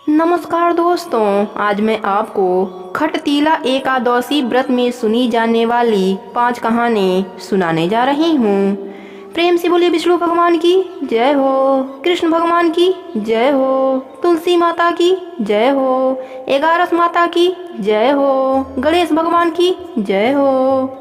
नमस्कार दोस्तों, आज मैं आपको खटतीला एकादशी व्रत में सुनी जाने वाली 5 कहानी सुनाने जा रही हूँ। प्रेम से बोलिए विष्णु भगवान की जय हो, कृष्ण भगवान की जय हो, तुलसी माता की जय हो, एगारस माता की जय हो, गणेश भगवान की जय हो।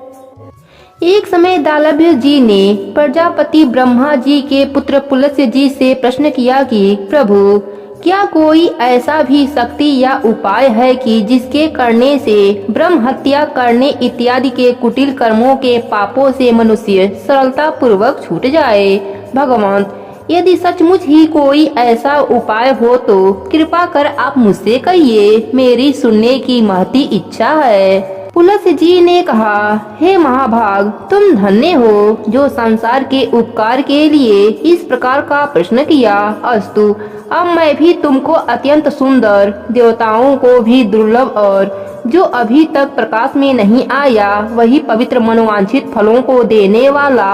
एक समय दालभ्य जी ने प्रजापति ब्रह्मा जी के पुत्र पुलस्त्य जी से प्रश्न किया कि प्रभु, क्या कोई ऐसा भी शक्ति या उपाय है कि जिसके करने से ब्रह्म हत्या करने इत्यादि के कुटिल कर्मों के पापों से मनुष्य सरलता पूर्वक छूट जाए? भगवान, यदि सचमुच ही कोई ऐसा उपाय हो तो कृपा कर आप मुझसे कहिए, मेरी सुनने की महती इच्छा है। पुलस्त्य जी ने कहा, हे महाभाग, तुम धन्य हो जो संसार के उपकार के लिए इस प्रकार का प्रश्न किया। अस्तु, अब मैं भी तुमको अत्यंत सुंदर, देवताओं को भी दुर्लभ और जो अभी तक प्रकाश में नहीं आया वही पवित्र मनोवांछित फलों को देने वाला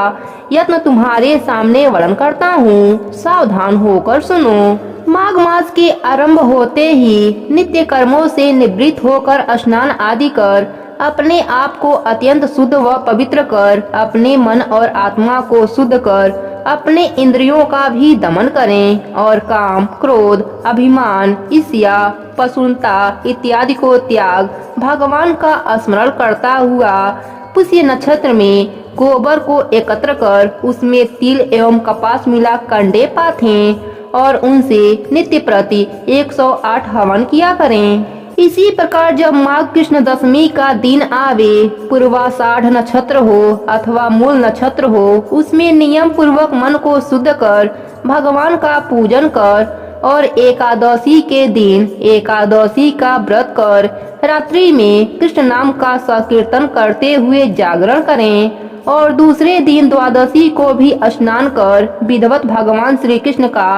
यत्न तुम्हारे सामने वर्णन करता हूँ। सावधान होकर सुनो। माघ मास के आरंभ होते ही नित्य कर्मों से निवृत्त होकर स्नान आदि कर अपने आप को अत्यंत शुद्ध व पवित्र कर, अपने मन और आत्मा को शुद्ध कर, अपने इंद्रियों का भी दमन करें और काम, क्रोध, अभिमान, ईर्ष्या, पशुता इत्यादि को त्याग भगवान का स्मरण करता हुआ पुष्य नक्षत्र में गोबर को एकत्र कर उसमें तिल एवं कपास मिला कंडे पाथें और उनसे नित्य प्रति 108 हवन किया करें। इसी प्रकार जब माघ कृष्ण दशमी का दिन आवे, पूर्वाषाढ़ नक्षत्र हो अथवा मूल नक्षत्र हो, उसमें नियम पूर्वक मन को शुद्ध कर भगवान का पूजन कर और एकादशी के दिन एकादशी का व्रत कर रात्रि में कृष्ण नाम का संकीर्तन करते हुए जागरण करें और दूसरे दिन द्वादशी को भी स्नान कर विधिवत भगवान श्री कृष्ण का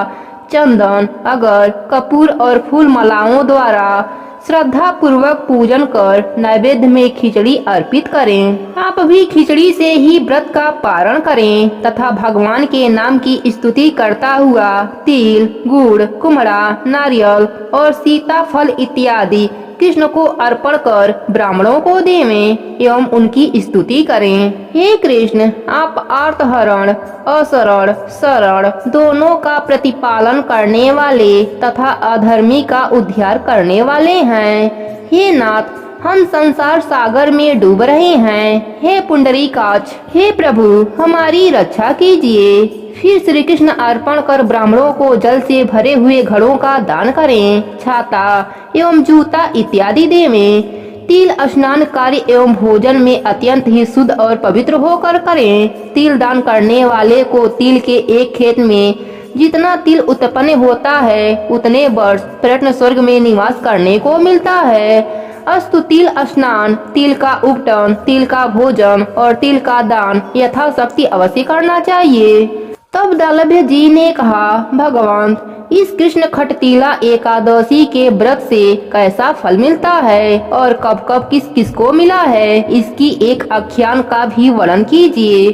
चंदन, अगर, कपूर और फूल मालाओं द्वारा श्रद्धा पूर्वक पूजन कर नैवेद्य में खिचड़ी अर्पित करें। आप भी खिचड़ी से ही व्रत का पारण करें तथा भगवान के नाम की स्तुति करता हुआ तिल, गुड़, कुमड़ा, नारियल और सीताफल इत्यादि कृष्ण को अर्पण कर ब्राह्मणों को देवें एवं उनकी स्तुति करें। हे कृष्ण, आप आर्तहरण, असरण, शरण दोनों का प्रतिपालन करने वाले तथा अधर्मी का उद्धार करने वाले हैं। हे नाथ, हम संसार सागर में डूब रहे हैं। हे पुंडरीकाक्ष, हे प्रभु, हमारी रक्षा कीजिए। फिर श्री कृष्ण अर्पण कर ब्राह्मणों को जल से भरे हुए घड़ों का दान करें, छाता एवं जूता इत्यादि देवें। तिल स्नान कार्य एवं भोजन में अत्यंत ही शुद्ध और पवित्र होकर करें। तिल दान करने वाले को तिल के एक खेत में जितना तिल उत्पन्न होता है उतने वर्ष प्रयत्न स्वर्ग में निवास करने को मिलता है। अस्तु, तिल स्नान, तिल का उपटन, तिल का भोजन और तिल का दान यथाशक्ति अवश्य करना चाहिए। तब दालभ्य जी ने कहा, भगवान, इस कृष्ण खटतीला एकादशी के व्रत से कैसा फल मिलता है और कब कब किस किस को मिला है, इसकी एक आख्यान का भी वर्णन कीजिए।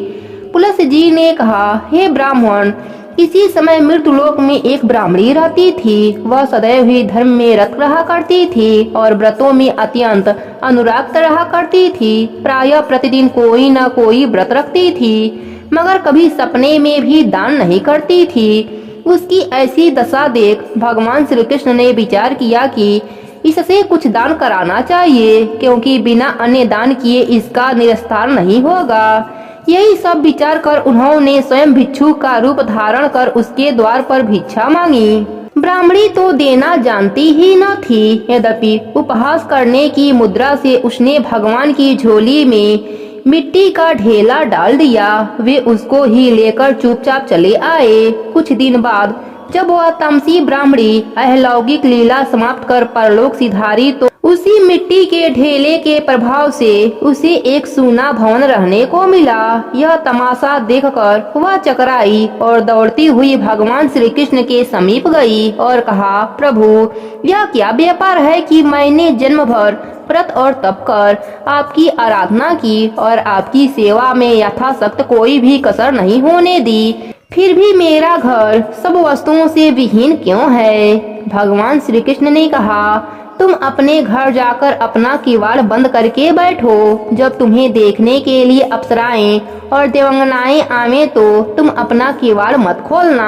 पुलस्त्य जी ने कहा, हे ब्राह्मण, इसी समय मृत्युलोक में एक ब्राह्मणी रहती थी। वह सदैव ही धर्म में रत रहा करती थी और व्रतों में अत्यंत अनुराग रहा करती थी। प्रायः प्रतिदिन कोई न कोई व्रत रखती थी, मगर कभी सपने में भी दान नहीं करती थी। उसकी ऐसी दशा देख भगवान श्री कृष्ण ने विचार किया कि इससे कुछ दान कराना चाहिए, क्योंकि बिना अन्य दान किए इसका निस्तार नहीं होगा। यही सब विचार कर उन्होंने स्वयं भिक्षु का रूप धारण कर उसके द्वार पर भिक्षा मांगी। ब्राह्मणी तो देना जानती ही न थी, यद्यपि उपहास करने की मुद्रा से उसने भगवान की झोली में मिट्टी का ढेला डाल दिया। वे उसको ही लेकर चुपचाप चले आए। कुछ दिन बाद जब वह तमसी ब्राह्मणी अलौकिक लीला समाप्त कर परलोक सिधारी तो उसी मिट्टी के ढेले के प्रभाव से उसे एक सूना भवन रहने को मिला। यह तमाशा देखकर वह चकराई और दौड़ती हुई भगवान श्री कृष्ण के समीप गई और कहा, प्रभु, यह क्या व्यापार है कि मैंने जन्म भर व्रत और तप कर आपकी आराधना की और आपकी सेवा में यथाशक्त कोई भी कसर नहीं होने दी। फिर भी मेरा घर सब वस्तुओं से विहीन क्यों है? भगवान श्री कृष्ण ने कहा, तुम अपने घर जाकर अपना किवाड़ बंद करके बैठो। जब तुम्हें देखने के लिए अप्सराएं और देवांगनाएं आवे तो तुम अपना किवाड़ मत खोलना।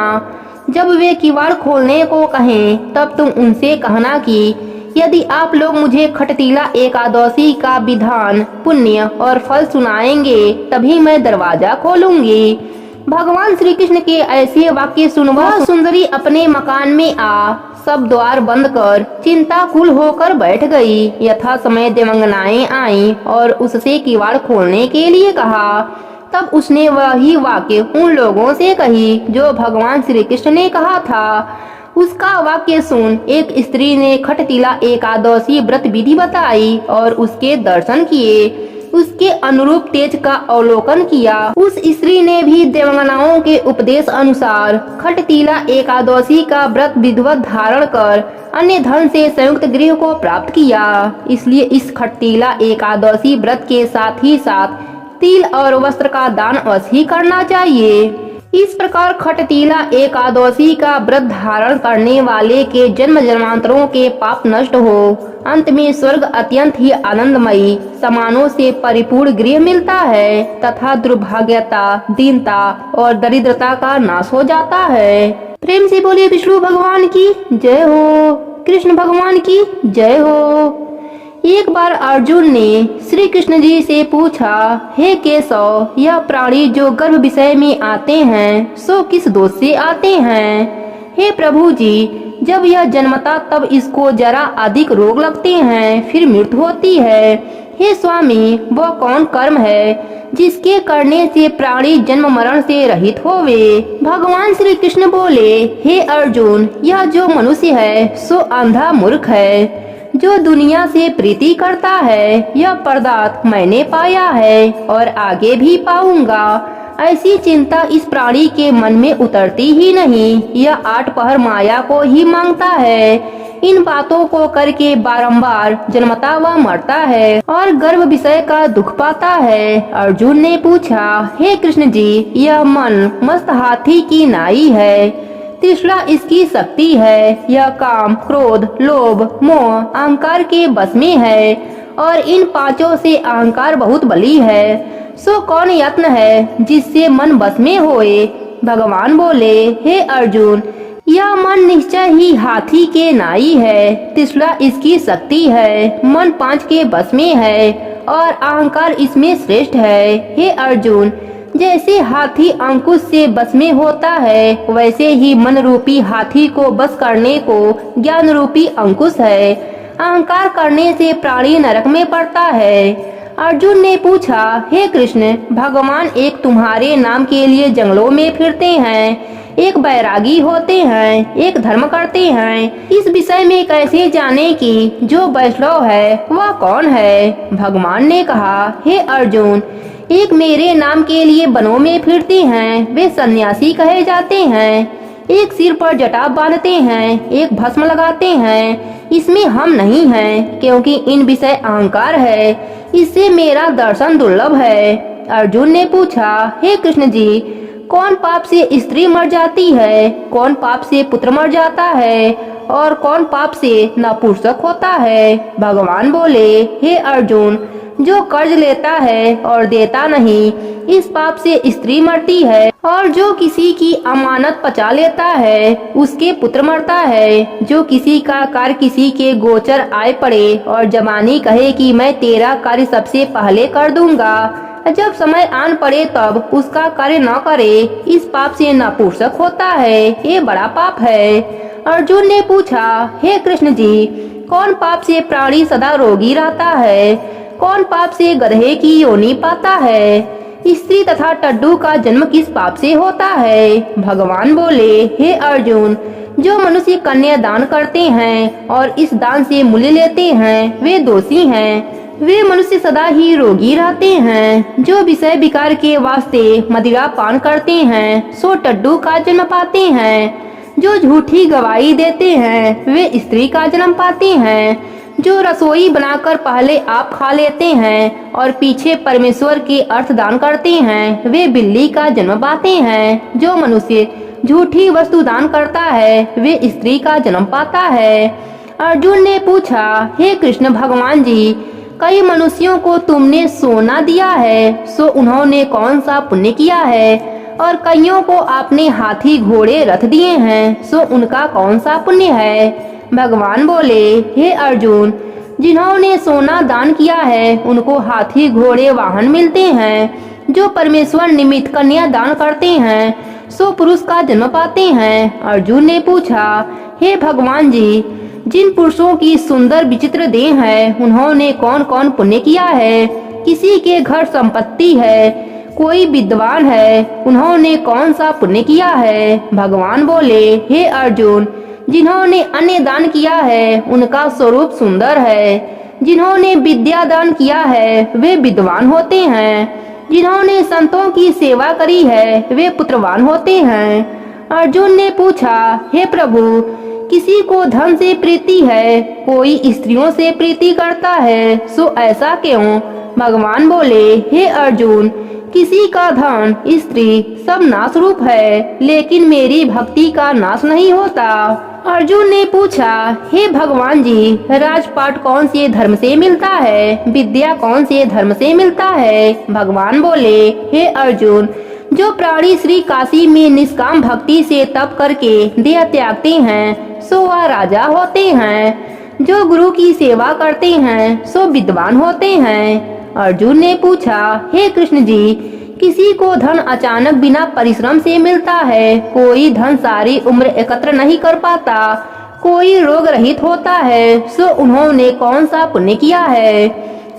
जब वे किवाड़ खोलने को कहें तब तुम उनसे कहना कि यदि आप लोग मुझे खटतीला एकादशी का विधान, पुण्य और फल सुनाएंगे तभी मैं दरवाजा खोलूंगी। भगवान श्री कृष्ण के ऐसे वाक्य सुन वह सुंदरी अपने मकान में आ सब द्वार बंद कर चिंताकुल होकर बैठ गई। यथा समय देवांगनाएं आईं और उससे किवाड़ खोलने के लिए कहा। तब उसने वही वाक्य उन लोगों से कही जो भगवान श्री कृष्ण ने कहा था। उसका वाक्य सुन एक स्त्री ने खटतीला एकादशी व्रत विधि बताई और उसके दर्शन किए। उसके अनुरूप तेज का अवलोकन किया। उस स्त्री ने भी देवांगनाओं के उपदेश अनुसार खटतीला एकादशी का व्रत विधिवत धारण कर अन्य धन से संयुक्त गृह को प्राप्त किया। इसलिए इस खटतीला एकादशी व्रत के साथ ही साथ तिल और वस्त्र का दान अवश्य ही करना चाहिए। इस प्रकार खटतीला एकादशी का व्रत धारण करने वाले के जन्म जन्मांतरों के पाप नष्ट हो अंत में स्वर्ग अत्यंत ही आनंदमयी समानों से परिपूर्ण गृह मिलता है तथा दुर्भाग्यता, दीनता और दरिद्रता का नाश हो जाता है। प्रेम से बोलिए विष्णु भगवान की जय हो, कृष्ण भगवान की जय हो। एक बार अर्जुन ने श्री कृष्ण जी से पूछा, हे केशव, यह प्राणी जो गर्भ विषय में आते हैं सो किस दोष से आते हैं? हे प्रभु जी, जब यह जन्मता तब इसको जरा अधिक रोग लगते हैं, फिर मृत्यु होती है। हे स्वामी, वह कौन कर्म है जिसके करने से प्राणी जन्म मरण से रहित होवे? भगवान श्री कृष्ण बोले, हे अर्जुन, यह जो मनुष्य है सो अंधा मूर्ख है जो दुनिया से प्रीति करता है। यह पदार्थ मैंने पाया है और आगे भी पाऊंगा। ऐसी चिंता इस प्राणी के मन में उतरती ही नहीं। यह 8 पहर माया को ही मांगता है। इन बातों को करके बारंबार जन्मता व मरता है और गर्भ विषय का दुख पाता है। अर्जुन ने पूछा, हे कृष्ण जी, यह मन मस्त हाथी की नाई है। तीसरा इसकी शक्ति है। यह काम, क्रोध, लोभ, मोह, अहंकार के बस में है और इन 5 से अहंकार बहुत बली है। सो कौन यत्न है जिससे मन बस में होए? भगवान बोले, हे अर्जुन, यह मन निश्चय ही हाथी के नाई है। तीसरा इसकी शक्ति है। मन 5 के बस में है और अहंकार इसमें श्रेष्ठ है। हे अर्जुन, जैसे हाथी अंकुश से बस में होता है वैसे ही मन रूपी हाथी को बस करने को ज्ञान रूपी अंकुश है। अहंकार करने से प्राणी नरक में पड़ता है। अर्जुन ने पूछा, हे कृष्ण, भगवान एक तुम्हारे नाम के लिए जंगलों में फिरते हैं, एक बैरागी होते हैं, एक धर्म करते हैं। इस विषय में कैसे जाने कि जो वैष्णव है वह कौन है? भगवान ने कहा, हे अर्जुन, एक मेरे नाम के लिए वनों में फिरते हैं, वे सन्यासी कहे जाते हैं। एक सिर पर जटा बांधते हैं, एक भस्म लगाते हैं। इसमें हम नहीं हैं, क्योंकि इन विषय अहंकार है। इससे मेरा दर्शन दुर्लभ है। अर्जुन ने पूछा, हे कृष्ण जी, कौन पाप से स्त्री मर जाती है, कौन पाप से पुत्र मर जाता है और कौन पाप से नपुंसक होता है? भगवान बोले, हे अर्जुन, जो कर्ज लेता है और देता नहीं, इस पाप से स्त्री मरती है। और जो किसी की अमानत पचा लेता है उसके पुत्र मरता है। जो किसी का कार्य किसी के गोचर आए पड़े और जवानी कहे कि मैं तेरा कार्य सबसे पहले कर दूंगा, जब समय आन पड़े तब उसका कार्य न करे, इस पाप से नपुंसक होता है। ये बड़ा पाप है। अर्जुन ने पूछा, हे कृष्ण जी, कौन पाप से प्राणी सदा रोगी रहता है, कौन पाप से गधे की योनि पाता है? स्त्री तथा टड्डू का जन्म किस पाप से होता है? भगवान बोले, हे अर्जुन, जो मनुष्य कन्या दान करते हैं और इस दान से मूल्य लेते हैं वे दोषी हैं। वे मनुष्य सदा ही रोगी रहते हैं। जो विषय विकार के वास्ते मदिरा पान करते हैं सो टड्डू का जन्म पाते हैं। जो झूठी गवाही देते हैं वे स्त्री का जन्म पाते हैं। जो रसोई बनाकर पहले आप खा लेते हैं और पीछे परमेश्वर के अर्थ दान करते हैं, वे बिल्ली का जन्म पाते हैं। जो मनुष्य झूठी वस्तु दान करता है, वे स्त्री का जन्म पाता है। अर्जुन ने पूछा, हे कृष्ण भगवान जी, कई मनुष्यों को तुमने सोना दिया है, सो उन्होंने कौन सा पुण्य किया है? और कईयों को आपने हाथी घोड़े रथ दिए हैं, सो उनका कौन सा पुण्य है? भगवान बोले, हे अर्जुन, जिन्होंने सोना दान किया है उनको हाथी घोड़े वाहन मिलते हैं। जो परमेश्वर निमित्त कन्या दान करते हैं, सो पुरुष का जन्म पाते हैं। अर्जुन ने पूछा, हे भगवान जी, जिन पुरुषों की सुंदर विचित्र देह है, उन्होंने कौन कौन पुण्य किया है? किसी के घर संपत्ति है, कोई विद्वान है, उन्होंने कौन सा पुण्य किया है? भगवान बोले, हे अर्जुन, जिन्होंने अन्न दान किया है उनका स्वरूप सुंदर है। जिन्होंने विद्या दान किया है वे विद्वान होते हैं। जिन्होंने संतों की सेवा करी है वे पुत्रवान होते हैं। अर्जुन ने पूछा, हे प्रभु, किसी को धन से प्रीति है, कोई स्त्रियों से प्रीति करता है, सो ऐसा क्यों? भगवान बोले, हे अर्जुन, किसी का धन, स्त्री सब नाश रूप है, लेकिन मेरी भक्ति का नाश नहीं होता। अर्जुन ने पूछा, हे भगवान जी, राजपाट कौन से धर्म से मिलता है? विद्या कौन से धर्म से मिलता है? भगवान बोले, हे अर्जुन, जो प्राणी श्री काशी में निष्काम भक्ति से तप करके देह त्यागते हैं, सो वह राजा होते हैं। जो गुरु की सेवा करते हैं, सो विद्वान होते हैं। अर्जुन ने पूछा, हे कृष्ण जी, किसी को धन अचानक बिना परिश्रम से मिलता है, कोई धन सारी उम्र एकत्र नहीं कर पाता, कोई रोग रहित होता है, सो उन्होंने कौन सा पुण्य किया है?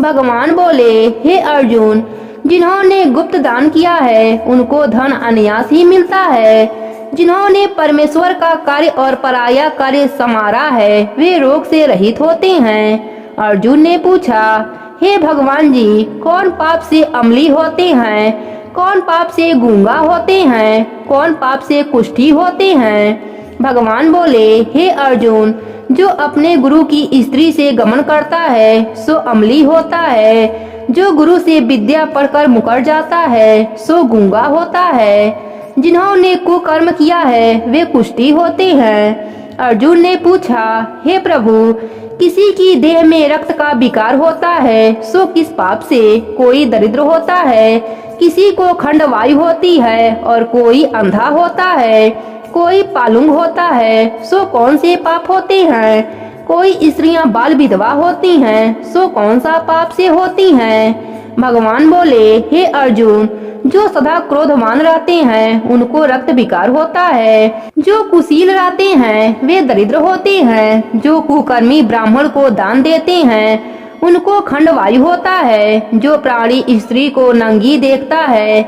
भगवान बोले, हे अर्जुन, जिन्होंने गुप्त दान किया है उनको धन अनायास ही मिलता है। जिन्होंने परमेश्वर का कार्य और पराया कार्य समारा है, वे रोग से रहित होते हैं। अर्जुन ने पूछा, हे भगवान जी, कौन पाप से अम्ली होते हैं, कौन पाप से गूंगा होते हैं, कौन पाप से कुष्ठी होते हैं? भगवान बोले, हे अर्जुन, जो अपने गुरु की स्त्री से गमन करता है सो अम्ली होता है। जो गुरु से विद्या पढ़कर मुकर जाता है सो गूंगा होता है। जिन्होंने कुकर्म किया है वे कुष्ठी होते हैं। अर्जुन ने पूछा, हे प्रभु, किसी की देह में रक्त का विकार होता है, सो किस पाप से? कोई दरिद्र होता है, किसी को खंडवायु होती है और कोई अंधा होता है, कोई पालुंग होता है, सो कौन से पाप होते हैं? कोई स्त्रियां बाल विधवा होती हैं, सो कौन सा पाप से होती हैं? भगवान बोले, हे अर्जुन, जो सदा क्रोधवान रहते हैं उनको रक्त विकार होता है। जो कुशील रहते हैं वे दरिद्र होते हैं। जो कुकर्मी ब्राह्मण को दान देते हैं उनको खंडवायु होता है। जो प्राणी स्त्री को नंगी देखता है,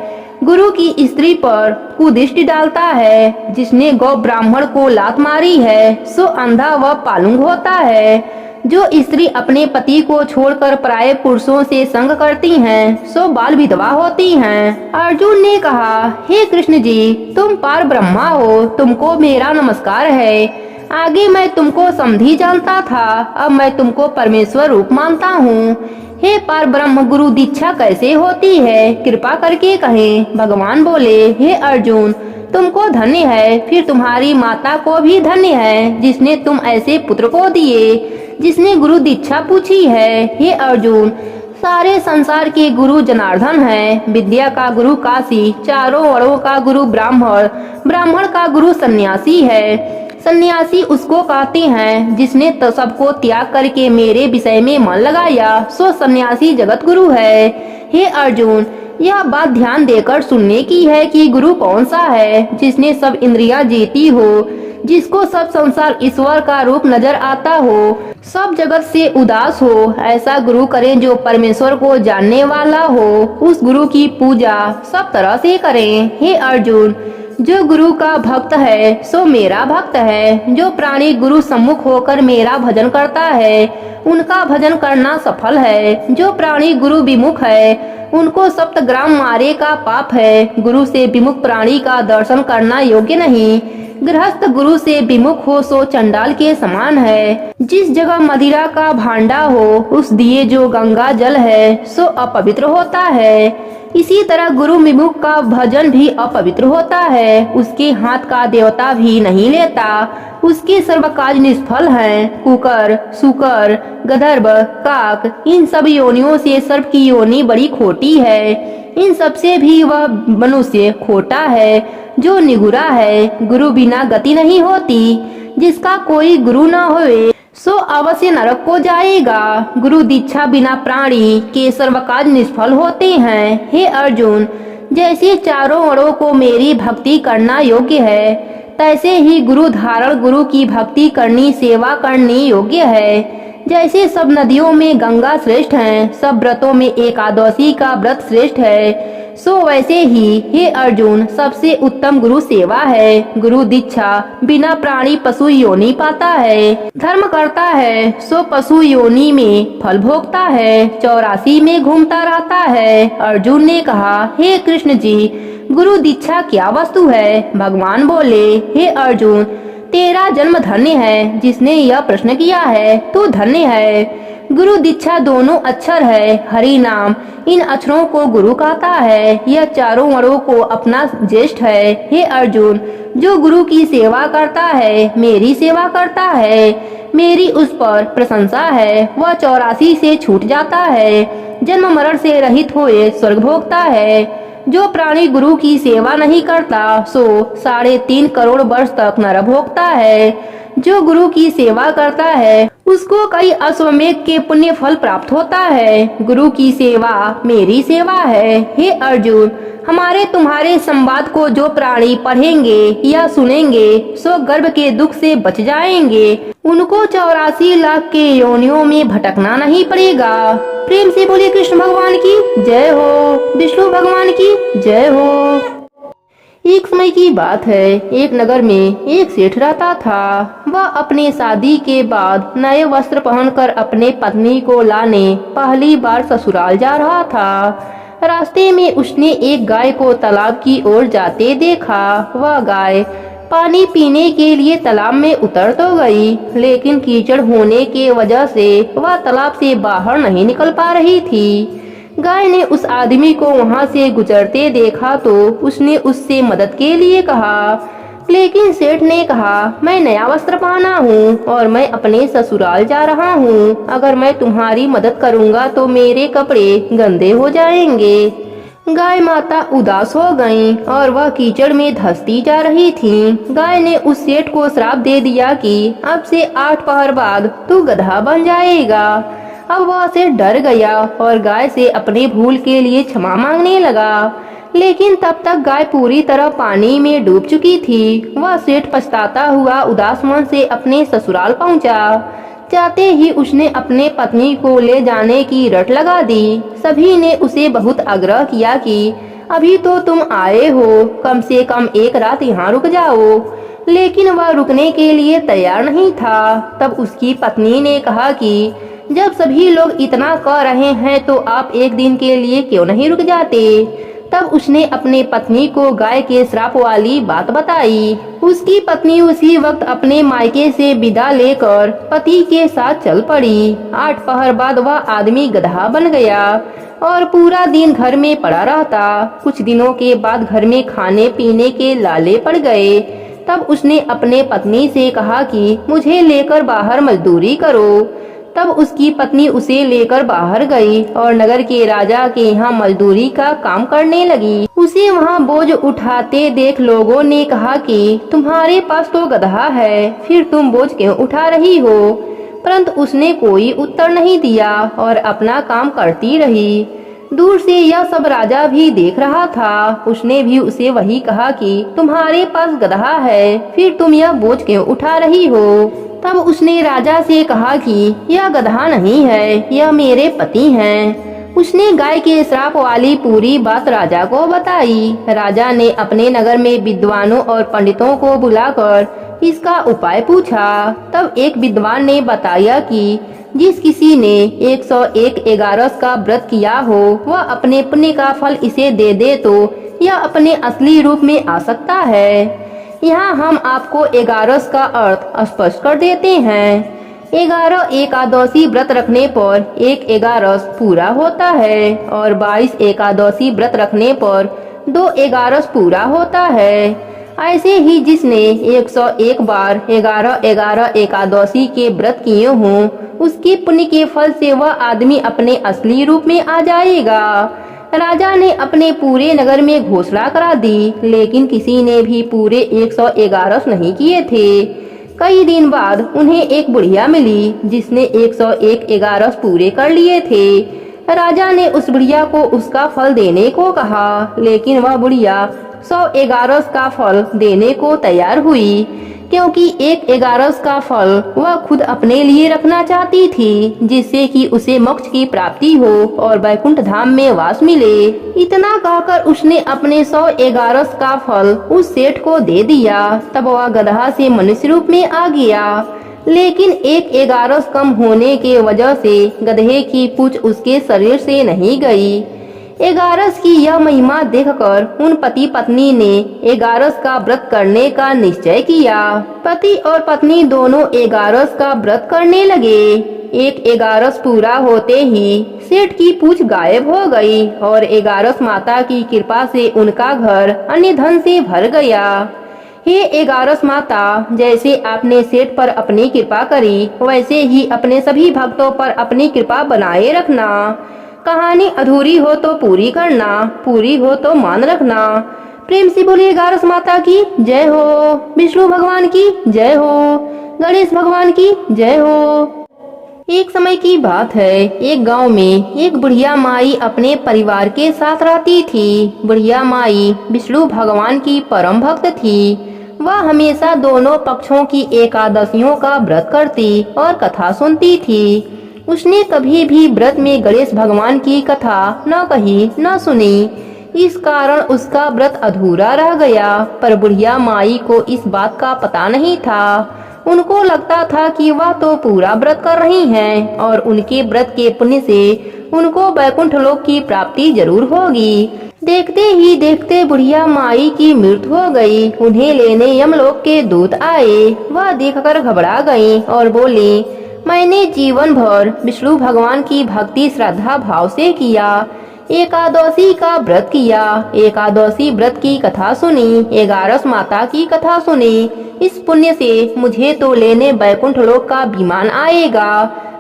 गुरु की स्त्री पर कुदृष्टि डालता है, जिसने गौ ब्राह्मण को लात मारी है, सो अंधा व पालुंग होता है। जो स्त्री अपने पति को छोड़कर पराये पुरुषों से संग करती हैं, सो बाल विधवा होती हैं। अर्जुन ने कहा, हे कृष्ण जी, तुम पार ब्रह्मा हो, तुमको मेरा नमस्कार है। आगे मैं तुमको समधी जानता था, अब मैं तुमको परमेश्वर रूप मानता हूँ। हे पार ब्रह्म, गुरु दीक्षा कैसे होती है, कृपा करके कहें। भगवान बोले, हे अर्जुन, तुमको धन्य है, फिर तुम्हारी माता को भी धन्य है, जिसने तुम ऐसे पुत्र को दिए, जिसने गुरु दीक्षा पूछी है। हे अर्जुन, सारे संसार के गुरु जनार्दन है। विद्या का गुरु काशी, चारों वर्णों का गुरु ब्राह्मण, ब्राह्मण का गुरु सन्यासी है। सन्यासी उसको कहते हैं जिसने तो सबको त्याग करके मेरे विषय में मन लगाया, सो सन्यासी जगत गुरु है। हे अर्जुन, यह बात ध्यान देकर सुनने की है कि गुरु कौन सा है, जिसने सब इंद्रियां जीती हो, जिसको सब संसार ईश्वर का रूप नजर आता हो, सब जगत से उदास हो। ऐसा गुरु करें जो परमेश्वर को जानने वाला हो। उस गुरु की पूजा सब तरह से करें। हे अर्जुन, जो गुरु का भक्त है सो मेरा भक्त है। जो प्राणी गुरु सम्मुख होकर मेरा भजन करता है, उनका भजन करना सफल है। जो प्राणी गुरु विमुख है, उनको सप्तग्राम मारे का पाप है। गुरु से विमुख प्राणी का दर्शन करना योग्य नहीं। गृहस्थ गुरु से विमुख हो सो चंडाल के समान है। जिस जगह मदिरा का भांडा हो उस दिए जो गंगा जल है सो अपवित्र होता है। इसी तरह गुरु विमुख का भजन भी अपवित्र होता है। उसके हाथ का देवता भी नहीं लेता, उसके सर्व काज निष्फल हैं। कुकर, सुकर, गधर्व, काक, इन सब योनियों से सर्प की योनि बड़ी खोटी है। इन सब से भी वह मनुष्य खोटा है जो निगुरा है। गुरु बिना गति नहीं होती। जिसका कोई गुरु न होए सो अवश्य नरक को जाएगा। गुरु दीक्षा बिना प्राणी के सर्व काज निष्फल होते हैं। हे अर्जुन, जैसे चारों वर्णों को मेरी भक्ति करना योग्य है, तैसे ही गुरु धारण गुरु की भक्ति करनी, सेवा करनी योग्य है। जैसे सब नदियों में गंगा श्रेष्ठ है, सब व्रतों में एकादशी का व्रत श्रेष्ठ है, सो वैसे ही हे अर्जुन सबसे उत्तम गुरु सेवा है। गुरु दीक्षा बिना प्राणी पशु योनि पाता है, धर्म करता है सो पशु योनि में फल भोगता है, 84 में घूमता रहता है। अर्जुन ने कहा, हे कृष्ण जी, गुरु दीक्षा क्या वस्तु है? भगवान बोले, हे अर्जुन, तेरा जन्म धन्य है। जिसने यह प्रश्न किया है तू धन्य है। गुरु दीक्षा दोनों अक्षर है, हरि नाम इन अक्षरों को गुरु कहता है। यह चारों वर्णों को अपना ज्येष्ठ है। हे अर्जुन, जो गुरु की सेवा करता है मेरी सेवा करता है, मेरी उस पर प्रशंसा है। वह 84 से छूट जाता है, जन्म मरण से रहित हुए स्वर्ग भोगता है। जो प्राणी गुरु की सेवा नहीं करता सो 3.5 करोड़ वर्ष तक नरक भोगता है। जो गुरु की सेवा करता है उसको कई अश्वमेघ के पुण्य फल प्राप्त होता है। गुरु की सेवा मेरी सेवा है। हे अर्जुन, हमारे तुम्हारे संवाद को जो प्राणी पढ़ेंगे या सुनेंगे सो गर्भ के दुख से बच जाएंगे। उनको 84 लाख के योनियों में भटकना नहीं पड़ेगा। प्रेम से बोलिए कृष्ण भगवान की जय हो, विष्णु भगवान की जय हो। एक समय की बात है, एक नगर में एक सेठ रहता था। वह अपने शादी के बाद नए वस्त्र पहनकर अपने पत्नी को लाने पहली बार ससुराल जा रहा था। रास्ते में उसने एक गाय को तालाब की ओर जाते देखा। वह गाय पानी पीने के लिए तालाब में उतर तो गई, लेकिन कीचड़ होने के वजह से वह तालाब से बाहर नहीं निकल पा रही थी। गाय ने उस आदमी को वहां से गुजरते देखा तो उसने उससे मदद के लिए कहा, लेकिन सेठ ने कहा, मैं नया वस्त्र पहना हूँ और मैं अपने ससुराल जा रहा हूँ। अगर मैं तुम्हारी मदद करूँगा तो मेरे कपड़े गंदे हो जाएंगे। गाय माता उदास हो गईं और वह कीचड़ में धंसती जा रही थी। गाय ने उस सेठ को श्राप दे दिया कि अब से 8 पहर बाद तू गधा बन जाएगा। अब वह से डर गया और गाय से अपने भूल के लिए क्षमा मांगने लगा, लेकिन तब तक गाय पूरी तरह पानी में डूब चुकी थी। वह सेठ पछताता हुआ उदास मन से अपने ससुराल पहुंचा। जाते ही उसने अपने पत्नी को ले जाने की रट लगा दी। सभी ने उसे बहुत आग्रह किया कि अभी तो तुम आए हो, कम से कम एक रात यहाँ रुक जाओ, लेकिन वह रुकने के लिए तैयार नहीं था। तब उसकी पत्नी ने कहा कि जब सभी लोग इतना कह रहे हैं तो आप एक दिन के लिए क्यों नहीं रुक जाते। तब उसने अपने पत्नी को गाय के श्राप वाली बात बताई। उसकी पत्नी उसी वक्त अपने मायके से विदा लेकर पति के साथ चल पड़ी। 8 पहर बाद वह आदमी गधा बन गया और पूरा दिन घर में पड़ा रहता। कुछ दिनों के बाद घर में खाने पीने के लाले पड़ गए। तब उसने अपने पत्नी से कहा कि मुझे लेकर बाहर मजदूरी करो। तब उसकी पत्नी उसे लेकर बाहर गई और नगर के राजा के यहाँ मजदूरी का काम करने लगी। उसे वहाँ बोझ उठाते देख लोगों ने कहा कि तुम्हारे पास तो गधा है, फिर तुम बोझ क्यों उठा रही हो। परंतु उसने कोई उत्तर नहीं दिया और अपना काम करती रही। दूर से यह सब राजा भी देख रहा था। उसने भी उसे वही कहा कि तुम्हारे पास गधा है, फिर तुम यह बोझ क्यों उठा रही हो। तब उसने राजा से कहा कि यह गधा नहीं है, यह मेरे पति हैं। उसने गाय के श्राप वाली पूरी बात राजा को बताई। राजा ने अपने नगर में विद्वानों और पंडितों को बुलाकर इसका उपाय पूछा। तब एक विद्वान ने बताया कि जिस किसी ने 101 एगारस का व्रत किया हो वह अपने पुण्य का फल इसे दे दे तो यह अपने असली रूप में आ सकता है। यहाँ हम आपको 11 का अर्थ स्पष्ट कर देते हैं। 11 एकादशी व्रत रखने पर 1 11 पूरा होता है और 22 एकादशी व्रत रखने पर 2 11 पूरा होता है। ऐसे ही जिसने 101 बार 11 एकादशी के व्रत किए हों, उसके पुण्य के फल से वह आदमी अपने असली रूप में आ जाएगा। राजा ने अपने पूरे नगर में घोषणा करा दी, लेकिन किसी ने भी पूरे 111 नहीं किए थे। कई दिन बाद उन्हें एक बुढ़िया मिली जिसने 101 11 पूरे कर लिए थे। राजा ने उस बुढ़िया को उसका फल देने को कहा, लेकिन वह बुढ़िया 100 11 का फल देने को तैयार हुई, क्योंकि 1 11 का फल वह खुद अपने लिए रखना चाहती थी, जिससे कि उसे मोक्ष की प्राप्ति हो और वैकुंठ धाम में वास मिले। इतना कहकर उसने अपने 100 11 का फल उस सेठ को दे दिया। तब वह गदहा से मनुष्य रूप में आ गया, लेकिन 1 11 कम होने के वजह से गधे की पूंछ उसके शरीर से नहीं गई। 11 की यह महिमा देखकर उन पति पत्नी ने 11 का व्रत करने का निश्चय किया। पति और पत्नी दोनों 11 का व्रत करने लगे। 1 11 पूरा होते ही सेठ की पूंछ गायब हो गई और 11 माता की कृपा से उनका घर अन्य धन से भर गया। हे 11 माता, जैसे आपने सेठ पर अपनी कृपा करी, वैसे ही अपने सभी भक्तों पर अपनी कृपा बनाए रखना। कहानी अधूरी हो तो पूरी करना, पूरी हो तो मान रखना। प्रेम से बोलिए 11 माता की जय हो, विष्णु भगवान की जय हो, गणेश भगवान की जय हो। एक समय की बात है, एक गांव में एक बुढ़िया माई अपने परिवार के साथ रहती थी। बुढ़िया माई विष्णु भगवान की परम भक्त थी। वह हमेशा दोनों पक्षों की एकादशियों का व्रत करती और कथा सुनती थी। उसने कभी भी व्रत में गणेश भगवान की कथा न कही न सुनी। इस कारण उसका व्रत अधूरा रह गया। पर बुढ़िया माई को इस बात का पता नहीं था। उनको लगता था कि वह तो पूरा व्रत कर रही हैं और उनके व्रत के पुण्य से उनको वैकुंठ लोक की प्राप्ति जरूर होगी। देखते ही देखते बुढ़िया माई की मृत्यु हो गई। उन्हें लेने यमलोक के दूत आए। वह देखकर घबरा गईं और बोली, मैंने जीवन भर विष्णु भगवान की भक्ति श्रद्धा भाव से किया, एकादशी का व्रत किया, एकादशी व्रत की कथा सुनी, 11 माता की कथा सुनी। इस पुण्य से मुझे तो लेने वैकुंठ लोक का विमान आएगा।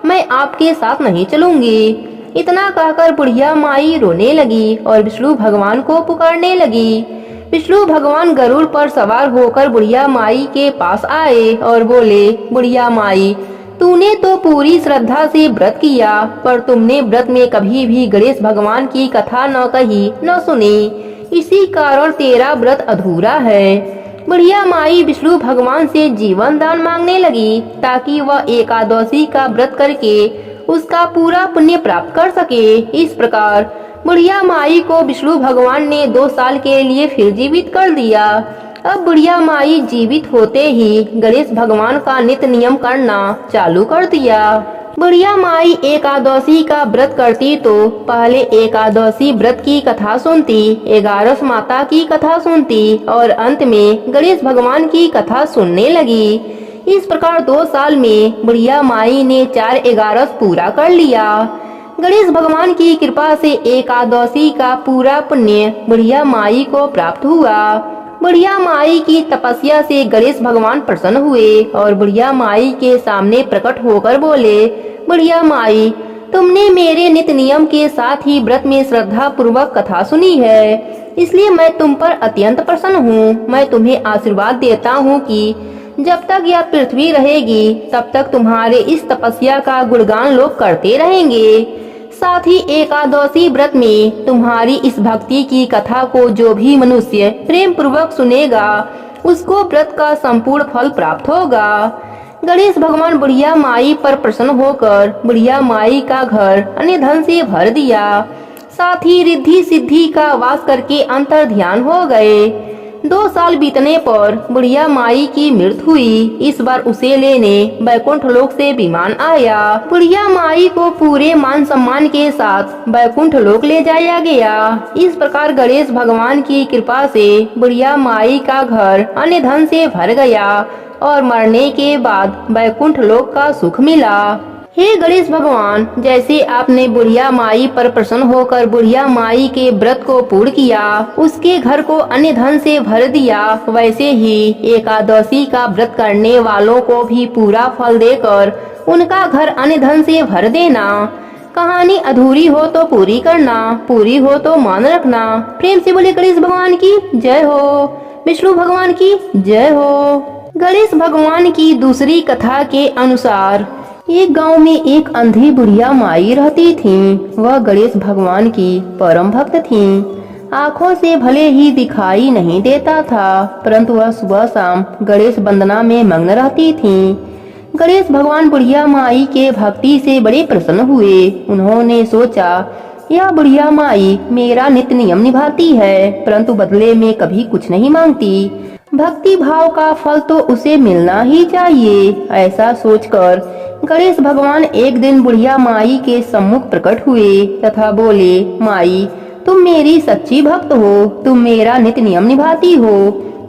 मैं आपके साथ नहीं चलूंगी। इतना कहकर बुढ़िया माई रोने लगी और विष्णु भगवान को पुकारने लगी। विष्णु भगवान गरुड़ पर सवार होकर बुढ़िया माई के पास आए और बोले, बुढ़िया माई, तूने तो पूरी श्रद्धा से व्रत किया, पर तुमने व्रत में कभी भी गणेश भगवान की कथा न कही न सुनी। इसी कारण तेरा व्रत अधूरा है। बुढ़िया माई विष्णु भगवान से जीवन दान मांगने लगी, ताकि वह एकादशी का व्रत करके उसका पूरा पुण्य प्राप्त कर सके। इस प्रकार बुढ़िया माई को विष्णु भगवान ने 2 साल के लिए फिर जीवित कर दिया। अब बुढ़िया माई जीवित होते ही गणेश भगवान का नित्य नियम करना चालू कर दिया। बुढ़िया माई एकादशी का व्रत करती तो पहले एकादशी व्रत की कथा सुनती, 11 माता की कथा सुनती और अंत में गणेश भगवान की कथा सुनने लगी। इस प्रकार 2 साल में बुढ़िया माई ने 4 11 पूरा कर लिया। गणेश भगवान की कृपा से एकादशी का पूरा पुण्य बुढ़िया माई को प्राप्त हुआ। बुढ़िया माई की तपस्या से गणेश भगवान प्रसन्न हुए और बुढ़िया माई के सामने प्रकट होकर बोले, बुढ़िया माई, तुमने मेरे नित्य नियम के साथ ही व्रत में श्रद्धा पूर्वक कथा सुनी है, इसलिए मैं तुम पर अत्यंत प्रसन्न हूँ। मैं तुम्हें आशीर्वाद देता हूँ कि जब तक यह पृथ्वी रहेगी तब तक तुम्हारे इस तपस्या का गुणगान लोग करते रहेंगे। साथ ही एकादशी व्रत में तुम्हारी इस भक्ति की कथा को जो भी मनुष्य प्रेम पूर्वक सुनेगा, उसको व्रत का संपूर्ण फल प्राप्त होगा। गणेश भगवान बुढ़िया माई पर प्रसन्न होकर बुढ़िया माई का घर अन्य धन से भर दिया। साथ ही रिद्धि सिद्धि का वास करके अंतर ध्यान हो गए। 2 साल बीतने पर बुढ़िया माई की मृत्यु हुई। इस बार उसे लेने बैकुंठ लोक से विमान आया। बुढ़िया माई को पूरे मान सम्मान के साथ बैकुंठ लोक ले जाया गया। इस प्रकार गणेश भगवान की कृपा से बुढ़िया माई का घर अन्य धन से भर गया और मरने के बाद बैकुंठ लोक का सुख मिला। हे गणेश भगवान, जैसे आपने बुढ़िया माई पर प्रसन्न होकर बुढ़िया माई के व्रत को पूर्ण किया, उसके घर को अन्य धन से भर दिया, वैसे ही एकादशी का व्रत करने वालों को भी पूरा फल देकर उनका घर अन्य धन से भर देना। कहानी अधूरी हो तो पूरी करना, पूरी हो तो मान रखना। प्रेम से बोले गणेश भगवान की जय हो, विष्णु भगवान की जय हो। गणेश भगवान की दूसरी कथा के अनुसार एक गांव में एक अंधी बुढ़िया माई रहती थी। वह गणेश भगवान की परम भक्त थी। आँखों से भले ही दिखाई नहीं देता था, परंतु वह सुबह शाम गणेश वंदना में मग्न रहती थी। गणेश भगवान बुढ़िया माई के भक्ति से बड़े प्रसन्न हुए। उन्होंने सोचा, यह बुढ़िया माई मेरा नित्य नियम निभाती है, परंतु बदले में कभी कुछ नहीं मांगती। भक्ति भाव का फल तो उसे मिलना ही चाहिए। ऐसा सोचकर गणेश भगवान एक दिन बुढ़िया माई के सम्मुख प्रकट हुए तथा बोले, माई, तुम मेरी सच्ची भक्त हो, तुम मेरा नित्य नियम निभाती हो,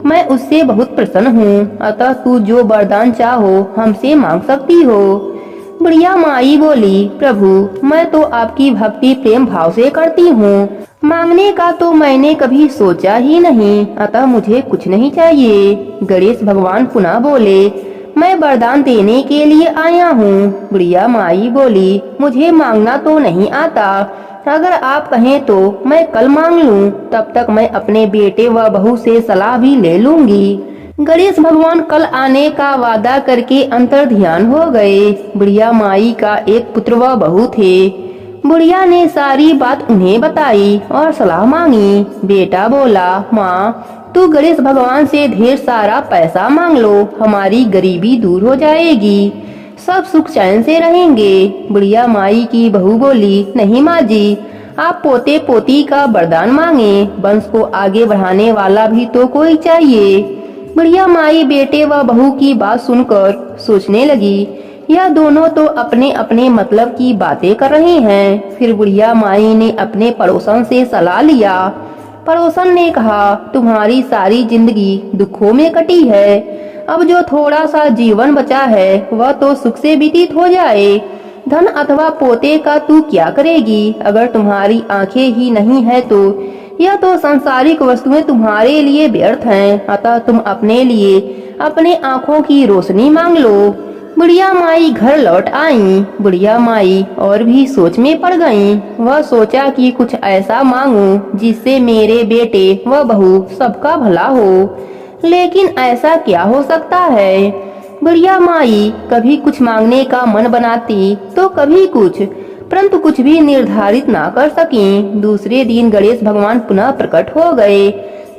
मैं उससे बहुत प्रसन्न हूँ, अतः तू जो वरदान चाहो हमसे मांग सकती हो। बुढ़िया माई बोली, प्रभु, मैं तो आपकी भक्ति प्रेम भाव से करती हूँ, मांगने का तो मैंने कभी सोचा ही नहीं, अतः मुझे कुछ नहीं चाहिए। गणेश भगवान पुनः बोले, मैं वरदान देने के लिए आया हूँ। बुढ़िया माई बोली, मुझे मांगना तो नहीं आता, अगर आप कहें तो मैं कल मांग लूँ, तब तक मैं अपने बेटे व बहू से सलाह भी ले लूंगी। गणेश भगवान कल आने का वादा करके अंतर ध्यान हो गए। बुढ़िया माई का एक पुत्र व बहू थे। बुढ़िया ने सारी बात उन्हें बताई और सलाह मांगी। बेटा बोला, माँ, तू गणेश भगवान से ढेर सारा पैसा मांग लो, हमारी गरीबी दूर हो जाएगी, सब सुख चैन से रहेंगे। बुढ़िया माई की बहू बोली, नहीं माँ जी, आप पोते पोती का वरदान मांगे, वंश को आगे बढ़ाने वाला भी तो कोई चाहिए। बुढ़िया माई बेटे व बहू की बात सुनकर सोचने लगी, यह दोनों तो अपने अपने मतलब की बातें कर रहे हैं। फिर बुढ़िया माई ने अपने पड़ोसन से सलाह लिया। पड़ोसन ने कहा, तुम्हारी सारी जिंदगी दुखों में कटी है, अब जो थोड़ा सा जीवन बचा है वह तो सुख से व्यतीत हो जाए। धन अथवा पोते का तू क्या करेगी? अगर तुम्हारी आंखें ही नहीं है तो यह तो सांसारिक वस्तुएं तुम्हारे लिए व्यर्थ हैं, अतः तुम अपने लिए अपने आंखों की रोशनी मांग लो। बुढ़िया माई घर लौट आई। बुढ़िया माई और भी सोच में पड़ गईं। वह सोचा कि कुछ ऐसा मांगूं जिससे मेरे बेटे व बहू सबका भला हो, लेकिन ऐसा क्या हो सकता है? बुढ़िया माई कभी कुछ मांगने का मन बनाती तो कभी कुछ, परंतु कुछ भी निर्धारित ना कर सकी। दूसरे दिन गणेश भगवान पुनः प्रकट हो गए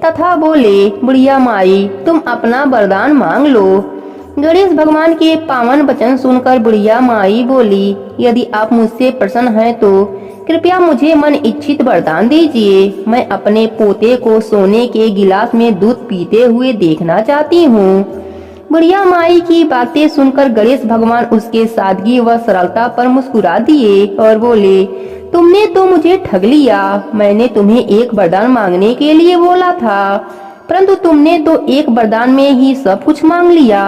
तथा बोले, बुढ़िया माई, तुम अपना वरदान मांग लो। गणेश भगवान के पावन वचन सुनकर बुढ़िया माई बोली, यदि आप मुझसे प्रसन्न हैं तो कृपया मुझे मन इच्छित वरदान दीजिए। मैं अपने पोते को सोने के गिलास में दूध पीते हुए देखना चाहती हूँ। बुढ़िया माई की बातें सुनकर गणेश भगवान उसके सादगी व सरलता पर मुस्कुरा दिए और बोले, तुमने तो मुझे ठग लिया। मैंने तुम्हें एक वरदान मांगने के लिए बोला था, परंतु तुमने तो एक वरदान में ही सब कुछ मांग लिया।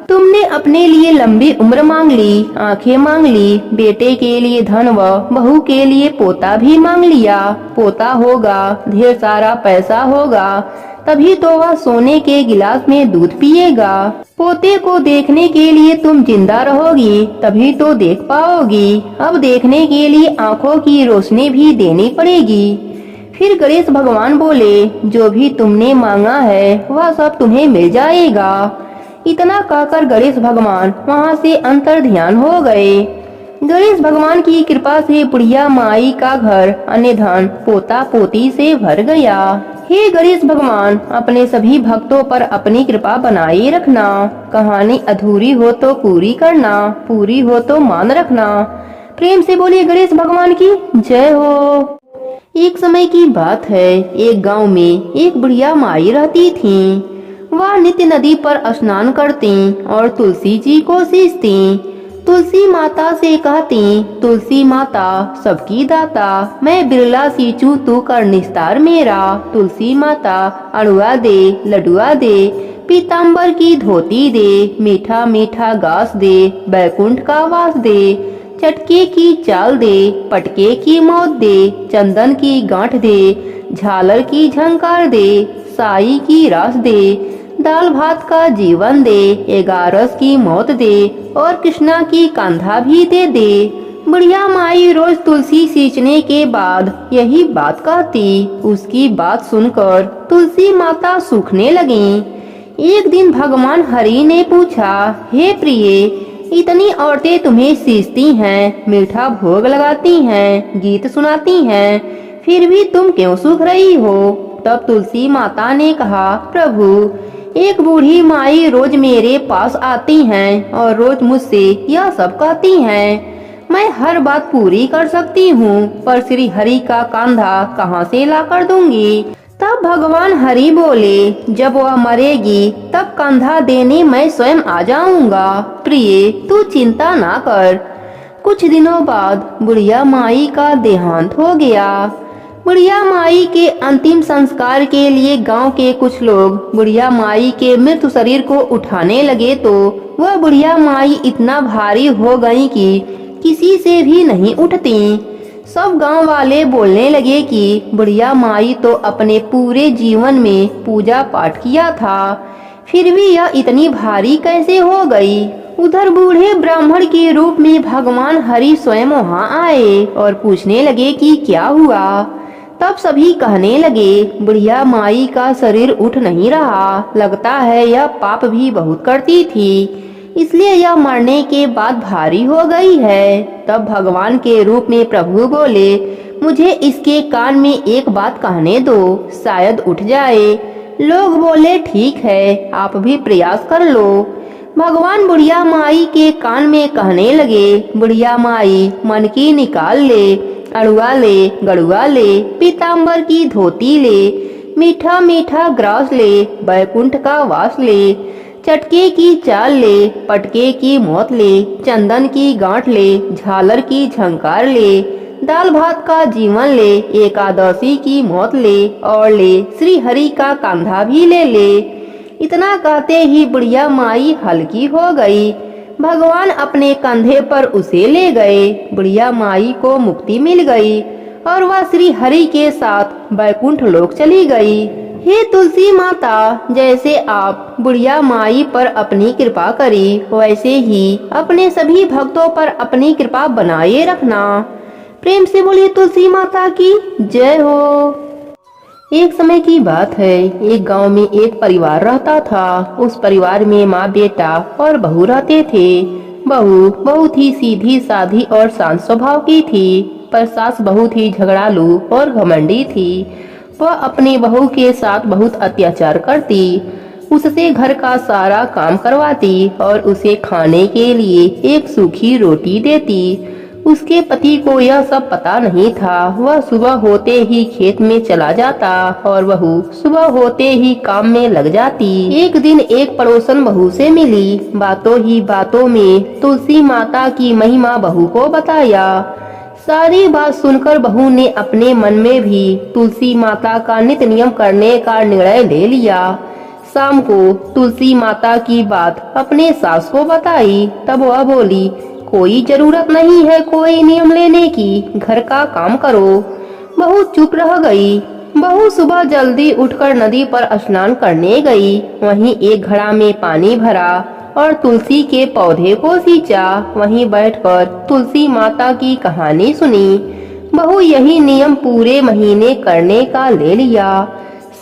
तुमने अपने लिए लंबी उम्र मांग ली, आंखें मांग ली, बेटे के लिए धन व बहू के लिए पोता भी मांग लिया। पोता होगा, ढेर सारा पैसा होगा, तभी तो वह सोने के गिलास में दूध पिएगा। पोते को देखने के लिए तुम जिंदा रहोगी, तभी तो देख पाओगी। अब देखने के लिए आंखों की रोशनी भी देनी पड़ेगी। फिर गणेश भगवान बोले, जो भी तुमने मांगा है वह सब तुम्हें मिल जाएगा। इतना कहकर गणेश भगवान वहाँ से अंतर ध्यान हो गए। गणेश भगवान की कृपा से बुढ़िया माई का घर अन्य धन पोता पोती से भर गया। हे गणेश भगवान, अपने सभी भक्तों पर अपनी कृपा बनाए रखना। कहानी अधूरी हो तो पूरी करना, पूरी हो तो मान रखना। प्रेम से बोलिए गणेश भगवान की जय हो। एक समय की बात है, एक गांव में एक बुढ़िया माई रहती थी। वह नित्य नदी पर स्नान करती और तुलसी जी को सींचती। तुलसी माता से कहती, तुलसी माता सबकी दाता, मैं बिरला सींचूं तू कर निस्तार मेरा। तुलसी माता अड़ुआ दे, लडुआ दे, पीताम्बर की धोती दे, मीठा मीठा घास दे, बैकुंठ का वास दे, चटके की चाल दे, पटके की मौत दे, चंदन की गांठ दे, झालर की झंकार दे, साई की रास दे, दाल भात का जीवन दे, 11 की मौत दे और कृष्णा की कंधा भी दे दे। बुढ़िया माई रोज तुलसी सींचने के बाद यही बात कहती। उसकी बात सुनकर तुलसी माता सूखने लगी। एक दिन भगवान हरि ने पूछा, हे प्रिय, इतनी औरतें तुम्हें सींचती हैं, मीठा भोग लगाती हैं, गीत सुनाती हैं, फिर भी तुम क्यों सूख रही हो? तब तुलसी माता ने कहा, प्रभु, एक बूढ़ी माई रोज मेरे पास आती हैं और रोज मुझसे यह सब कहती हैं। मैं हर बात पूरी कर सकती हूँ, पर श्री हरि का कंधा कहाँ से ला कर दूंगी? तब भगवान हरि बोले, जब वह मरेगी तब कंधा देने मैं स्वयं आ जाऊंगा। प्रिय, तू चिंता ना कर। कुछ दिनों बाद बुढ़िया माई का देहांत हो गया। बुढ़िया माई के अंतिम संस्कार के लिए गांव के कुछ लोग बुढ़िया माई के मृत शरीर को उठाने लगे तो वह बुढ़िया माई इतना भारी हो गई कि किसी से भी नहीं उठती। सब गांव वाले बोलने लगे कि बुढ़िया माई तो अपने पूरे जीवन में पूजा पाठ किया था, फिर भी यह इतनी भारी कैसे हो गई? उधर बूढ़े ब्राह्मण के रूप में भगवान हरि स्वयं वहाँ आए और पूछने लगे कि क्या हुआ। तब सभी कहने लगे, बुढ़िया माई का शरीर उठ नहीं रहा, लगता है यह पाप भी बहुत करती थी, इसलिए यह मरने के बाद भारी हो गई है। तब भगवान के रूप में प्रभु बोले, मुझे इसके कान में एक बात कहने दो, शायद उठ जाए। लोग बोले, ठीक है, आप भी प्रयास कर लो। भगवान बुढ़िया माई के कान में कहने लगे, बुढ़िया माई, मन की निकाल ले, अड़ुआ ले, गड़ुआ ले, पीताम्बर की धोती ले, मीठा मीठा ग्रास ले, बैकुंठ का वास ले, चटके की चाल ले, पटके की मौत ले, चंदन की गांठ ले, झालर की झंकार ले, दाल भात का जीवन ले, एकादशी की मौत ले और ले श्री हरि का कंधा भी ले। इतना कहते ही बुढ़िया माई हल्की हो गई। भगवान अपने कंधे पर उसे ले गए। बुढ़िया माई को मुक्ति मिल गई और वह श्री हरि के साथ बैकुंठ लोक चली गई। हे तुलसी माता, जैसे आप बुढ़िया माई पर अपनी कृपा करी, वैसे ही अपने सभी भक्तों पर अपनी कृपा बनाए रखना। प्रेम से बोलिए तुलसी माता की जय हो। एक समय की बात है, एक गांव में एक परिवार रहता था। उस परिवार में माँ, बेटा और बहू रहते थे। बहू बहुत ही सीधी साधी और शांत स्वभाव की थी, पर सास बहुत ही झगड़ालू और घमंडी थी। वह अपनी बहू के साथ बहुत अत्याचार करती, उससे घर का सारा काम करवाती और उसे खाने के लिए एक सूखी रोटी देती। उसके पति को यह सब पता नहीं था। वह सुबह होते ही खेत में चला जाता और बहू सुबह होते ही काम में लग जाती। एक दिन एक पड़ोसन बहू से मिली। बातों ही बातों में तुलसी माता की महिमा बहू को बताया। सारी बात सुनकर बहू ने अपने मन में भी तुलसी माता का नित्य नियम करने का निर्णय ले लिया। शाम को तुलसी माता की बात अपने सास को बताई। तब वह बोली, कोई जरूरत नहीं है कोई नियम लेने की, घर का काम करो। बहू चुप रह गई। बहू सुबह जल्दी उठकर नदी पर स्नान करने गई। वहीं एक घड़ा में पानी भरा और तुलसी के पौधे को सींचा। वहीं बैठकर तुलसी माता की कहानी सुनी। बहू यही नियम पूरे महीने करने का ले लिया।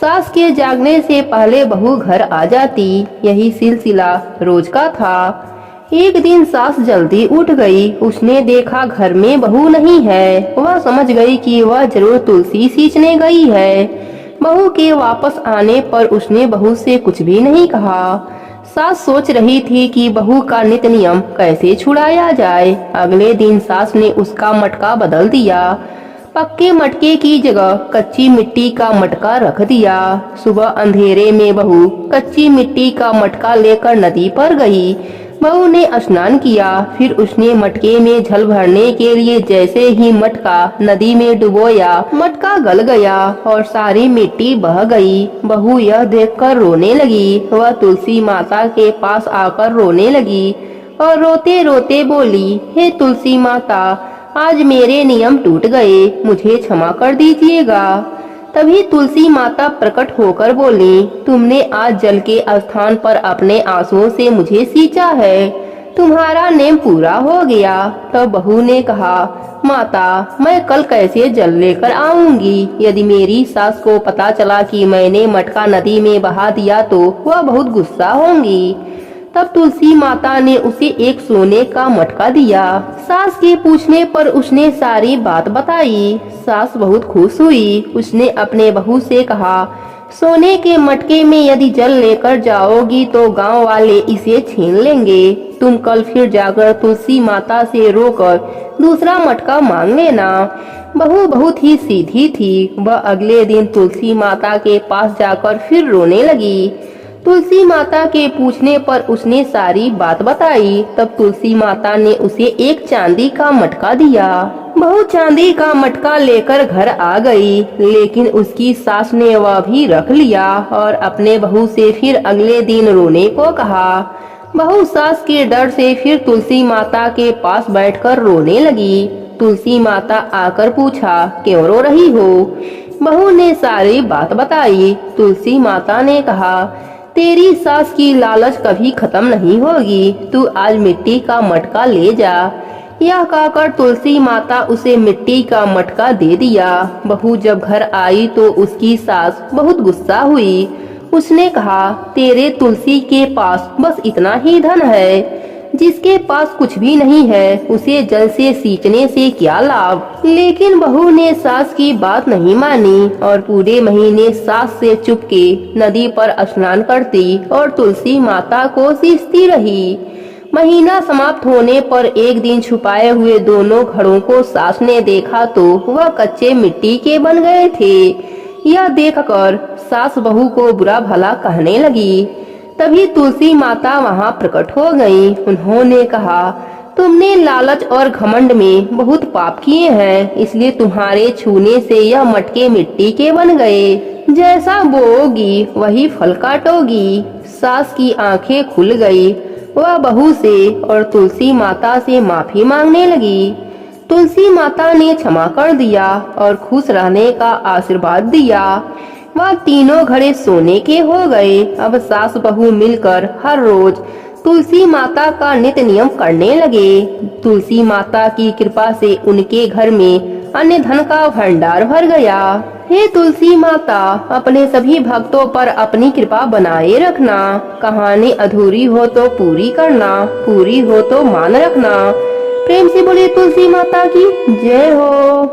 सास के जागने से पहले बहू घर आ जाती। यही सिलसिला रोज का था। एक दिन सास जल्दी उठ गई। उसने देखा घर में बहू नहीं है। वह समझ गई कि वह जरूर तुलसी सींचने गई है। बहू के वापस आने पर उसने बहू से कुछ भी नहीं कहा। सास सोच रही थी कि बहू का नित्य नियम कैसे छुड़ाया जाए। अगले दिन सास ने उसका मटका बदल दिया। पक्के मटके की जगह कच्ची मिट्टी का मटका रख दिया। सुबह अंधेरे में बहू कच्ची मिट्टी का मटका लेकर नदी पर गई। बहू ने स्नान किया, फिर उसने मटके में जल भरने के लिए जैसे ही मटका नदी में डुबोया, मटका गल गया और सारी मिट्टी बह गई। बहू यह देखकर रोने लगी। वह तुलसी माता के पास आकर रोने लगी और रोते रोते बोली, हे तुलसी माता, आज मेरे नियम टूट गए, मुझे क्षमा कर दीजिएगा। तभी तुलसी माता प्रकट होकर बोली, तुमने आज जल के स्थान पर अपने आंसुओं से मुझे सींचा है, तुम्हारा नेम पूरा हो गया। तब बहू ने कहा, माता, मैं कल कैसे जल लेकर आऊंगी? यदि मेरी सास को पता चला कि मैंने मटका नदी में बहा दिया तो वह बहुत गुस्सा होंगी। तब तुलसी माता ने उसे एक सोने का मटका दिया। सास के पूछने पर उसने सारी बात बताई। सास बहुत खुश हुई। उसने अपने बहू से कहा, सोने के मटके में यदि जल लेकर जाओगी तो गांव वाले इसे छीन लेंगे। तुम कल फिर जाकर तुलसी माता से रोकर दूसरा मटका मांग लेना। बहू बहुत ही सीधी थी। वह अगले दिन तुलसी माता के पास जाकर फिर रोने लगी। तुलसी माता के पूछने पर उसने सारी बात बताई। तब तुलसी माता ने उसे एक चांदी का मटका दिया। बहू चांदी का मटका लेकर घर आ गई, लेकिन उसकी सास ने वह भी रख लिया और अपने बहू से फिर अगले दिन रोने को कहा। बहू सास के डर से फिर तुलसी माता के पास बैठकर रोने लगी। तुलसी माता आकर पूछा, क्यों रो रही हो? बहू ने सारी बात बताई। तुलसी माता ने कहा, तेरी सास की लालच कभी खत्म नहीं होगी, तू आज मिट्टी का मटका ले जा। यह कहकर तुलसी माता उसे मिट्टी का मटका दे दिया। बहू जब घर आई तो उसकी सास बहुत गुस्सा हुई। उसने कहा, तेरे तुलसी के पास बस इतना ही धन है, जिसके पास कुछ भी नहीं है उसे जल से सींचने से क्या लाभ? लेकिन बहू ने सास की बात नहीं मानी और पूरे महीने सास से चुपके नदी पर स्नान करती और तुलसी माता को सींचती रही। महीना समाप्त होने पर एक दिन छुपाए हुए दोनों घड़ों को सास ने देखा तो वह कच्चे मिट्टी के बन गए थे। यह देखकर सास बहू को बुरा भला कहने लगी। तभी तुलसी माता वहां प्रकट हो गई। उन्होंने कहा, तुमने लालच और घमंड में बहुत पाप किए हैं, इसलिए तुम्हारे छूने से यह मटके मिट्टी के बन गए। जैसा बोओगी वही फल काटोगी। सास की आंखें खुल गई। वह बहू से और तुलसी माता से माफी मांगने लगी। तुलसी माता ने क्षमा कर दिया और खुश रहने का आशीर्वाद दिया। वह तीनों घड़े सोने के हो गए। अब सास बहू मिलकर हर रोज तुलसी माता का नित्य नियम करने लगे। तुलसी माता की कृपा से उनके घर में अन्य धन का भंडार भर गया। हे तुलसी माता, अपने सभी भक्तों पर अपनी कृपा बनाए रखना। कहानी अधूरी हो तो पूरी करना, पूरी हो तो मान रखना। प्रेम से बोले तुलसी माता की जय हो।